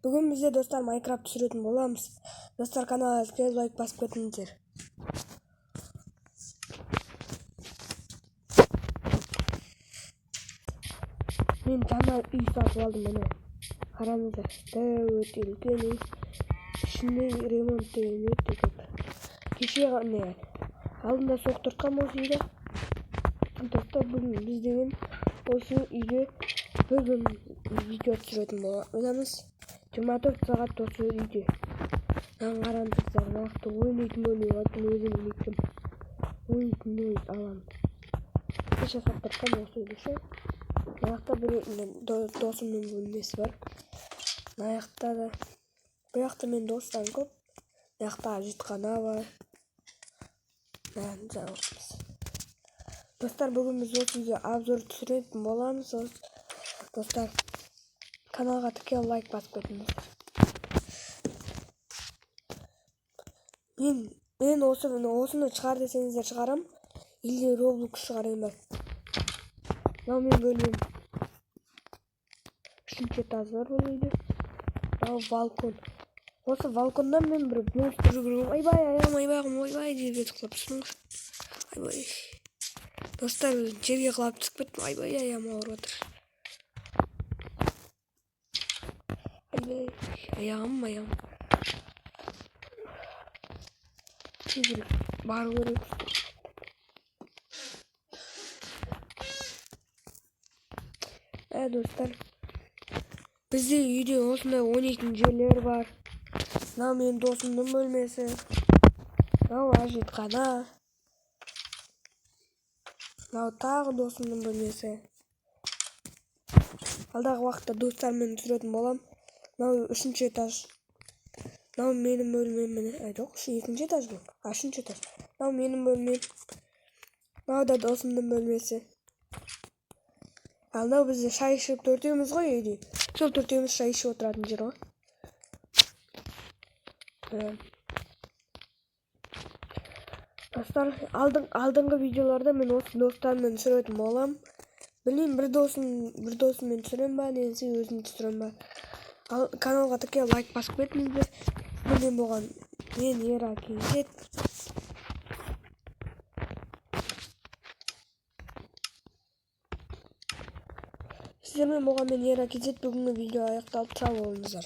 Бүгін бізде достар Майнкрафт түсіретін боламыз. Достар, каналға лайк басып кетіңіздер. Мен жаңа үй сатып алдым, міне. Қараңыздар, өте үлкен үй. Ішінде ремонт деген өте көп. Кеше ғана алдында соқтыртқам осы үйде. Достар, бүгін біз деген осы үйде бүгін видео түсіретін боламыз. 24 сағат осы үйде. Қараңыздар, нақты ойнайтын бөлмей отыр, өзім білмеймін. Ойнайтын бөлме аламын. Кеше соқтыртқам осы үйде ше. Мынаяқта бір досымның бөлмесі бар. Мынаяқта да. Бұяқта мен достарым көп. Мынаяқта житқана бар. Достар, бүгін біз осы үйге обзор түсіретін боламыз. Достар, каналға тіке лайк басып кетіңіздер. Мен осыны шығар десеңіздер шығарам. Или Roblox шығарайын ба. Мынау мен бөлмем. 3-ші этаж бар бұл үйде. Мынау балкон. Осы балкондан мен бір монстр жүгірген. Айбай деп құлап түстім. Айбай. Достар, жерге құлап түсіп кеттім. Айбай, аяғым ауырып отыр. Айбай, аяғым. Тезірек бару керек. Достар, бізде үйде осындай ойнайтын жерлер бар. Мынау менің досымның бөлмесі. Мынау ажитхана. Мынау тағы досымның бөлмесі. Алдағы уақытта достармен түсіретін болам. Мынау 3-ші этаж. Мынау менің бөлмем. Жоқ, 2-ші этаж бұл. 3-ші этаж. Мынау менің бөлмем. Мынау да досымның бөлмесі. Ал мынау бізде шай ішіп төртеуміз ғой үйде. Сол төртеуміз шай ішіп отыратын жер ғой. Достар, алдыңғы видеоларда мен осы достармен түсіретін болам. Білмеймін, бір досыммен түсірем ба, немесе өзім түсірем ба. Каналға тіке лайк басып кетіңіздер. Мен болған мен Еракизет. Сіздермен болған мен Еракизет. Бүгінгі видео аяқталды. Сау болыңыздар.